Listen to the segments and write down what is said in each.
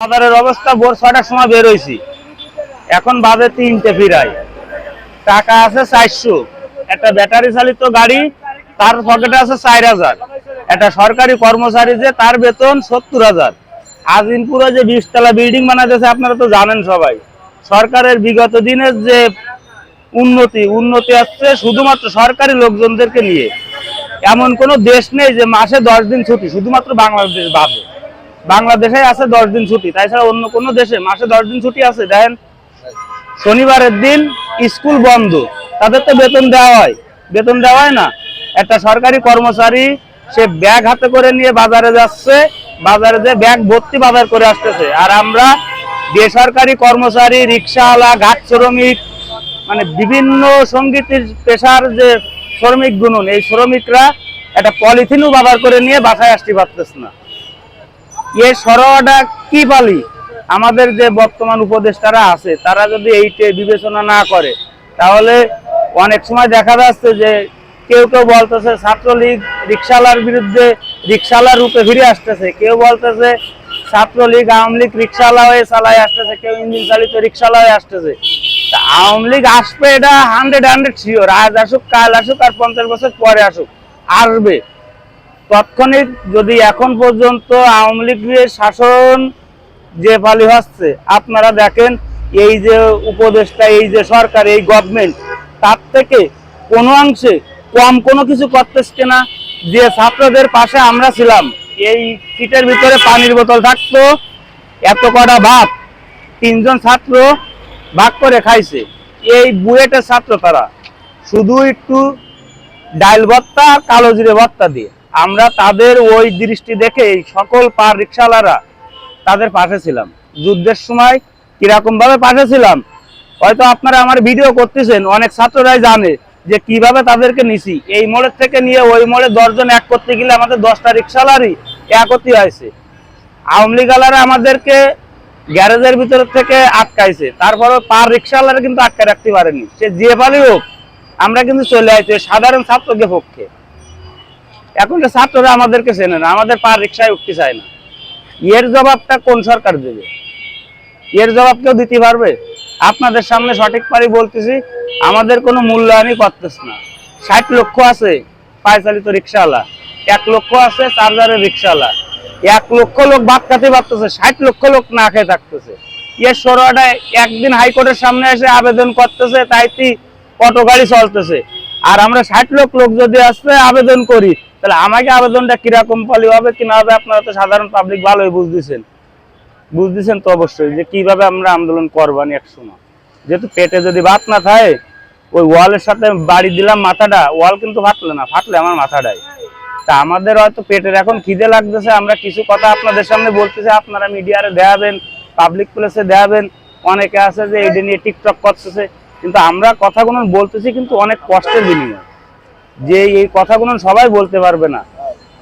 বাজারের অবস্থা ভোর ৬টার সময় বের হইছি, এখন বাজে ৩টে ফিরাই। টাকা আছে ৪০০, একটা ব্যাটারি চালিত গাড়ি, তার পকেটে আছে ৪০০০। একটা সরকারি কর্মচারী যে তার বেতন ৭০০০। আজিমপুরে যে ২০ তলা বিল্ডিং বানাইতেছে আপনারা তো জানেন সবাই। সরকারের বিগত দিনের যে উন্নতি আসছে শুধুমাত্র সরকারি লোকজনদেরকে নিয়ে। এমন কোনো দেশ নেই যে মাসে ১০ দিন ছুটি, শুধুমাত্র বাংলাদেশ বাদে। বাংলাদেশে আছে 10 দিন ছুটি, তাছাড়া অন্য কোনো দেশে মাসে 10 দিন ছুটি আছে? দেখেন, শনিবারের দিন স্কুল বন্ধ, তাদের তো বেতন দেওয়া হয়? বেতন দেওয়া হয় না। একটা সরকারি কর্মচারী সে ব্যাগ হাতে করে নিয়ে বাজারে যাচ্ছে, বাজারে যে ব্যাগ ভর্তি বাজার করে আসতেছে। আর আমরা বেসরকারি কর্মচারী, রিক্সাওয়ালা, ঘাট শ্রমিক, মানে বিভিন্ন সঙ্গীতের পেশার যে শ্রমিক গুণন, এই শ্রমিকরা একটা পলিথিনও বাজার করে নিয়ে বাসায় আসতে পারতেছে না। এই সরোয়াটা কি পালি? আমাদের যে বর্তমান উপদেষ্টারা আছে তারা যদি এইটা বিবেচনা না করে, তাহলে অনেক সময় দেখা যাচ্ছে যে কেউ বলতেছে ছাত্রলীগ রিক্সাওয়ালার বিরুদ্ধে, রিক্সাওয়ালার রূপে ফিরে আসতেছে। কেউ বলতেছে ছাত্রলীগ আওয়ামী লীগ রিক্সাওয়ালা হয়ে চালায় আসতেছে, কেউ ইঞ্জিন চালিত রিক্সাওয়ালা হয়ে আসতেছে। তা আওয়ামী লীগ আসবে, এটা 100% শিওর। আজ আসুক, কাল আসুক, আর 50 বছর পরে আসুক, আসবে তৎক্ষণিক। যদি এখন পর্যন্ত আওয়ামী লীগের শাসন যে পালি হচ্ছে, আপনারা দেখেন এই যে উপদেষ্টা, এই যে সরকার, এই গভর্নমেন্ট, তার থেকে কোনো অংশে কম কোনো কিছু করতেছে না। যে ছাত্রদের পাশে আমরা ছিলাম, এই সিটের ভিতরে পানির বোতল থাকতো, এত কটা ভাত 3জন ছাত্র ভাগ করে খাইছে। এই বুয়েটের ছাত্র, তারা শুধু একটু ডাইল ভর্তা, কালো জিরে ভর্তা দিয়ে। আমরা তাদের ওই দৃষ্টি দেখে এই সকল পার রিক্সাওয়ালারা তাদের পাশে ছিলাম। যুদ্ধের সময় কিরকম ভাবে পাশে ছিলাম, হয়তো আপনারা আমার ভিডিও করতেছেন, অনেক ছাত্ররাই জানে যে কিভাবে তাদেরকে নিছি। এই মোড়ের থেকে নিয়ে ওই মোড়ে 10 জন এক করতে গেলে আমাদের 10টা রিক্সাওয়ালারই একত্রই হয়েছে। আওয়ামী লীগওয়ালারা আমাদেরকে গ্যারেজের ভিতর থেকে আটকাইছে, তারপরে পার রিক্সাওয়ালারা কিন্তু আটকে রাখতে পারেনি। সে যে পালি হোক, আমরা কিন্তু চলে আসছি সাধারণ ছাত্রকে পক্ষে। এখন ছাত্ররা আমাদেরকে চেনে না, আমাদের পার রিক্সায় উঠতে চায় না। এর জবাবটা কোন সরকার দেবে? এর জবাব কেউ দিতে পারবে? আপনাদের সামনে সঠিক পারি বলতেছি, আমাদের কোনো মূল্যায়নই করতেছে না। 60 লক্ষ আছে পায়চালিত রিক্সাওয়ালা, 1 লক্ষ আছে চার্জারের রিক্সাওয়ালা। 1 লক্ষ লোক ভাত খেতে পারতেছে, 60 লক্ষ লোক না খেয়ে থাকতেছে। এর সরোয়াটা একদিন হাইকোর্টের সামনে এসে আবেদন করতেছে, তাইতে অটো গাড়ি চলতেছে। আর আমরা 60 লক্ষ লোক যদি আসতে আবেদন করি, তাহলে আমাকে আবেদনটা কিরকম পালি হবে কি না হবে, আপনারা তো সাধারণ পাবলিক ভালোই বুঝতেছেন তো অবশ্যই যে কিভাবে আমরা আন্দোলন করবানি এক সময়। যেহেতু পেটে যদি ভাত না থাকে, ওই ওয়ালের সাথে বাড়ি দিলাম মাথাটা, ওয়াল কিন্তু ফাটলে না, ফাটলে আমার মাথাটাই। তা আমাদের হয়তো পেটের এখন খিদে লাগতেছে, আমরা কিছু কথা আপনাদের সামনে বলতেছি, আপনারা মিডিয়ারে দেখাবেন, পাবলিক প্লেসে দেখাবেন। অনেকে আছে যে এইটা নিয়ে টিকটক করতেছে, কিন্তু আমরা কথাগুলো বলতেছি কিন্তু অনেক কষ্টের বিনিময়। যে এই কথাগুলো সবাই বলতে পারবে না।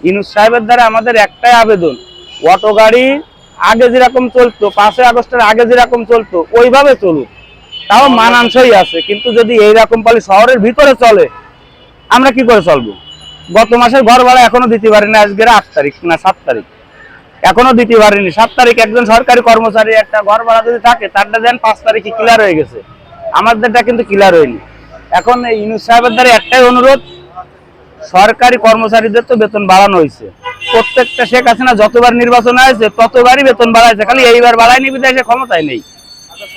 ইউনূস সাহেবের দ্বারা আমাদের একটাই আবেদন, অটো গাড়ি আগে যেরকম চলতো, 5 আগস্টের আগে যেরকম চলতো ওইভাবে চলুক, তাও মানানসই আছে। কিন্তু যদি এইরকম পালি শহরের ভিতরে চলে, আমরা কি করে চলবো? গত মাসের ঘর ভাড়া এখনো দিতে পারিনি, আজকের 8 তারিখ না 7 তারিখ, এখনো দিতে পারিনি। 7 তারিখ একজন সরকারি কর্মচারী একটা ঘর ভাড়া যদি থাকে, তারটা দেন 5 তারিখে ক্লিয়ার হয়ে গেছে, আমাদেরটা কিন্তু ক্লিয়ার হয়নি। এখন এই ইউনূস সাহেবের দ্বারা একটাই অনুরোধ, সরকারি কর্মচারীদের তো বেতন বাড়ানো হয়েছে। প্রত্যেকটা শেখ হাসিনা যতবার নির্বাচন হয়েছে ততবারই বেতন বাড়াইছে, খালি এইবার বাড়ায়নি বিধায় সে ক্ষমতায় নেই।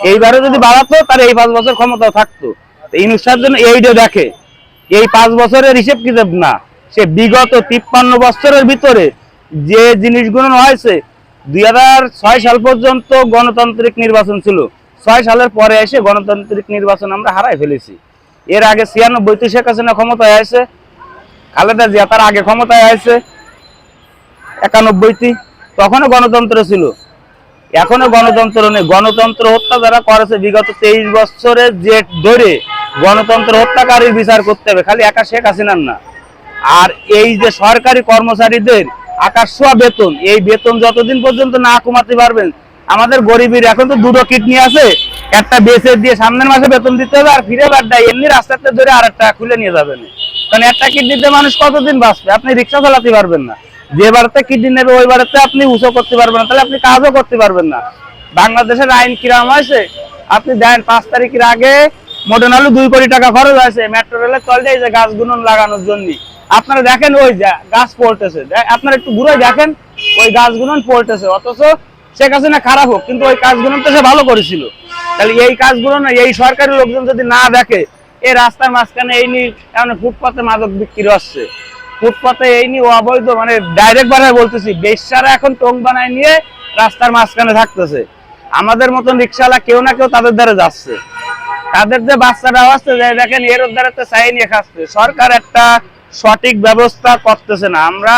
এইবারও যদি বাড়াতো তার এই 5 বছর ক্ষমতাও থাকতো। ইউনূস সাহেব জন্য এইটা দেখে, এই 5 বছরের হিসেব কিতাব না, সে বিগত 53 বছরের ভিতরে যে জিনিসগুলো হয়েছে। 2006 সাল পর্যন্ত গণতান্ত্রিক নির্বাচন ছিল, 6 সালের পরে এসে গণতান্ত্রিক নির্বাচন আমরা হারাই ফেলেছি। এর আগে 96তে শেখ হাসিনা ক্ষমতায় আসে, খালেদা জিয়া তার আগে ক্ষমতায় আছে 91তে, তখনও গণতন্ত্র ছিল, এখনো গণতন্ত্র নেই। গণতন্ত্র হত্যা যারা করেছে বিগত 23 বছরের জেট ধরে, গণতন্ত্র হত্যাকারীর বিচার করতে হবে, খালি একা শেখ হাসিনার না। আর এই যে সরকারি কর্মচারীদের আকাশ ছোঁয়া বেতন, এই বেতন যতদিন পর্যন্ত না কমাতে পারবেন, আমাদের গরিবের এখন তো 2টো কিডনি আছে, একটা বেচে দিয়ে সামনের মাসে বেতন দিতে হবে, আর ফিরে বাড্ডায় এমনি রাস্তাতে ধরে আরেকটা খুলে নিয়ে যাবেন। কারণ একটা কিডনিতে মানুষ কতদিন বাঁচবে? আপনি রিক্সা চালাতে পারবেন না। যে বাড়িতে কিডনি নেবে ওই বাড়িতে আপনি উঁচু করতে পারবেন না, তাহলে আপনি কাজও করতে পারবেন না। বাংলাদেশের আইন কিরম হয়েছে আপনি দেন, 5 তারিখের আগে মোটর নালু 2 কোটি টাকা খরচ হয়েছে মেট্রো রেলের তলটা এই যে গাছ গুনন লাগানোর জন্য। আপনারা দেখেন ওই যে গাছ পড়তেছে, আপনারা একটু ঘুরে দেখেন ওই গাছ গুনন পড়তেছে, অথচ শেখ হাসিনা খারাপ হোক কিন্তু ওই কাজগুলো তো সে ভালো করেছিল। তাহলে এই কাজগুলো না এই সরকারি লোকজন যদি না দেখে, এই রাস্তার মাঝখানে এই নিয়ে এমন ফুটপাতে মাদক বিক্রি হচ্ছে, ফুটপাতে এই নিয়ে অবৈধ, মানে ডাইরেক্ট বানায় বলতেছি, বেশ্যারা এখন টং বানায় নিয়ে রাস্তার মাঝখানে থাকতেছে। আমাদের মতন রিক্সাওয়ালা কেউ না কেউ তাদের দ্বারা যাচ্ছে, তাদের যে বাচ্চারা আসছে দেখেন এর দ্বারা চাই নিয়ে খাচ্ছে। সরকার একটা সঠিক ব্যবস্থা করতেছে না। আমরা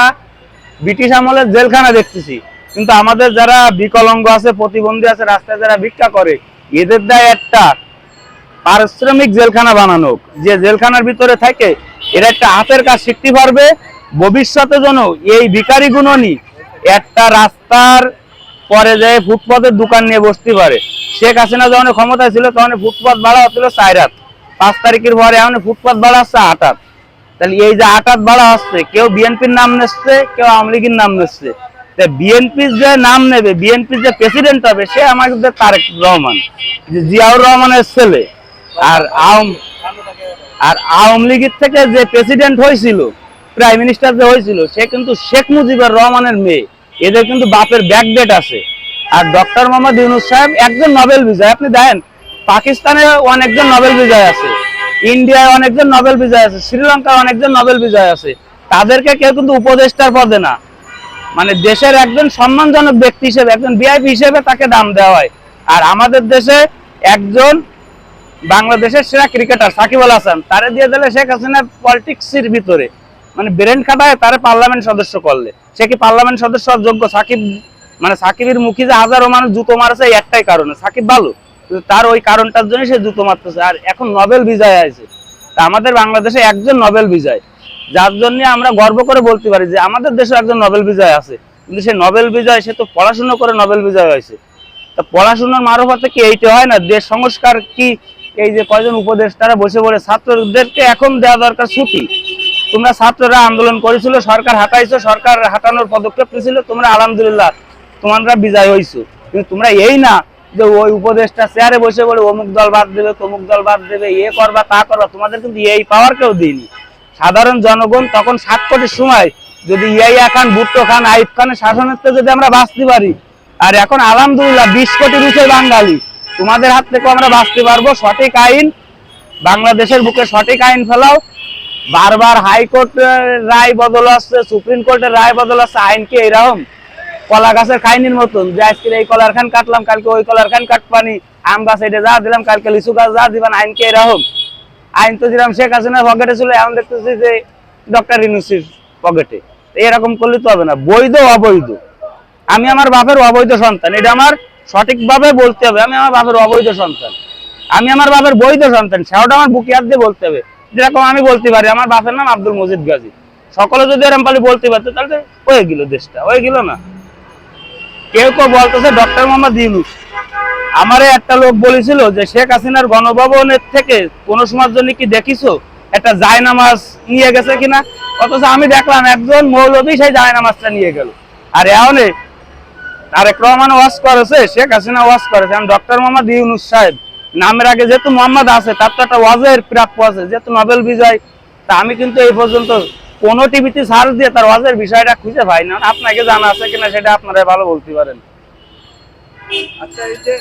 ব্রিটিশ আমলের জেলখানা দেখতেছি, কিন্তু আমাদের যারা বিকলাঙ্গ আছে, প্রতিবন্ধী আছে, রাস্তায় যারা ভিক্ষা করে, এদের দায় একটা পারিশ্রমিক জেলখানা বানানো, যে জেলখানার ভিতরে থাকে এরা একটা হাতের কাজ শিখতে পারবে, ভবিষ্যতে যেন এই ভিখারি গুণনী একটা রাস্তার পরে যায় ফুটপাতের দোকান নিয়ে বসতে পারে। শেখ হাসিনা যখন ক্ষমতায় ছিল তখন ফুটপাত ভাড়া হচ্ছিল 4 হাত, 5 তারিখের পরে এখন ফুটপাত ভাড়া হচ্ছে 8 হাত। তাহলে এই যে 8 হাত ভাড়া হচ্ছে, কেউ বিএনপির নাম নিচ্ছে, কেউ আওয়ামী লীগের নাম নিচ্ছে। বিএনপির যে নাম নেবে, বিএনপির যে প্রেসিডেন্ট হবে সে আমাদের তারেক রহমান, যে জিয়াউর রহমানের ছেলে। আর আওয়ামী লীগের থেকে যে প্রেসিডেন্ট হয়েছিল, প্রাইম মিনিস্টার যে হয়েছিল, সে কিন্তু শেখ মুজিবুর রহমানের মেয়ে। এদের কিন্তু বাপের ব্যাকডেট আছে। আর ডক্টর মোহাম্মদ ইউনূস সাহেব একজন নোবেল বিজয়ী। আপনি দেখেন পাকিস্তানে অনেকজন নোবেল বিজয়ী আছে, ইন্ডিয়ায় অনেকজন নোবেল বিজয়ী আছে, শ্রীলঙ্কায় অনেকজন নোবেল বিজয়ী আছে। তাদেরকে কেউ কিন্তু উপদেষ্টার পদে না, মানে দেশের একজন সম্মানজনক ব্যক্তি হিসেবে, একজন ভিআইপি হিসেবে তাকে দাম দেওয়া হয়। আর আমাদের দেশে একজন বাংলাদেশের সেরা ক্রিকেটার সাকিব আল হাসান, তারে দিয়ে দিলে শেখ হাসিনা পলিটিক্সের ভিতরে মানে ব্রেন খাটায় তারে পার্লামেন্ট সদস্য করলে, সে কি পার্লামেন্ট সদস্য যোগ্য? সাকিব মানে সাকিবের মুখে যে হাজারো মানুষ জুতো মারছে একটাই কারণে, সাকিব ভালো, তার ওই কারণটার জন্য সে জুতো মারতেছে। আর এখন নোবেল বিজয় আছে, তা আমাদের বাংলাদেশে একজন নোবেল বিজয়, যার জন্য আমরা গর্ব করে বলতে পারি যে আমাদের দেশে একজন নোবেল বিজয় আছে। কিন্তু সে নোবেল বিজয়, সে তো পড়াশোনা করে নোবেল বিজয় হয়েছে। তা পড়াশোনার মারফতে কি এইটা হয় না? দেশ সংস্কার কি এই যে কয়জন উপদেষ্টারা বসে বলে ছাত্রদেরকে এখন দেওয়া দরকার ছুটি? তোমরা ছাত্ররা আন্দোলন করেছিল, সরকার হাঁটাইছো, সরকার হাঁটানোর পদক্ষেপ নিয়েছিল, তোমরা আলহামদুলিল্লাহ তোমরা বিজয় হইছো। কিন্তু তোমরা এই না যে ওই উপদেষ্টা চেয়ারে বসে বলে অমুক দল বাদ দেবে, তমুক দল বাদ দেবে, এ করবা তা করবা। তোমাদের কিন্তু এই পাওয়ার কেউ দিইনি। সাধারণ জনগণ তখন 7 কোটির সময় যদি ইয়াইয়া খান, ভুট্টো খান, আইব খানের শাসনের যদি আমরা বাঁচতে পারি, আর এখন আলহামদুলিল্লাহ 20 কোটির উপরে বাঙালি, তোমাদের হাত থেকে আমরা বাঁচতে পারবো। সঠিক আইন, বাংলাদেশের বুকে সঠিক আইন ফেলাও। বারবার হাইকোর্ট রায় বদল আসছে, সুপ্রিম কোর্টের রায় বদল আসছে। আইন কি এরকম কলা গাছের খাইনির মতন যে আজকে এই কলার খান কাটলাম, কালকে ওই কলার খান কাটপানি, আম গাছ এটা যা দিলাম, কালকে লিচু গাছ যা দিবেন? আইন কি এরকম? আইন তো যেরকম শেখ হাসিনার পকেটে ছিল, এখন দেখতেছি যে ডক্টর ইউনূসের পকেটে। এরকম করলে তো হবে না। বৈধ অবৈধ, আমি আমার বাপের অবৈধ সন্তান, এটা আমার সঠিকভাবে বলতে হবে। আমি আমার বাপের অবৈধ সন্তান, আমি আমার বাপের বৈধ সন্তান, সেটা আমার বুকে হাত দিয়ে বলতে হবে। যেরকম আমি বলতে পারি আমার বাপের নাম আব্দুল মজিদ গাজী, সকলে যদি এরকম পালি বলতে পারতো তাহলে হয়ে গেল, দেশটা হয়ে গেল না। কেউ কেউ বলতেছে ডক্টর মোহাম্মদ ইউনূস। আমারে একটা লোক বলেছিল যে শেখ হাসিনার গণভবনের থেকে কোনো সময়ের জন্য কি দেখিছো একটা জায়নামাজ নিয়ে গেছে কিনা? অথচ আমি দেখলাম একজন মৌলবী সেই জায়নামাজটা নিয়ে গেল। আর এমনে তারেক রহমান ওয়াজ করেছে, শেখ হাসিনা ওয়াজ করেছে। আমি ডক্টর মোহাম্মদ ইউনূস সাহেব নামের আগে যেহেতু মোহাম্মদ আছে, তার তো একটা ওয়াজের প্রাপ্য আছে, যেহেতু নোবেল বিজয়। তা আমি কিন্তু এই পর্যন্ত কোনো টিভিতে সার্চ দিয়ে তার ওয়াজের বিষয়টা খুঁজে পাই না। আপনাকে জানা আছে কিনা সেটা আপনারা ভালো বলতে পারেন। আচ্ছা, এই যে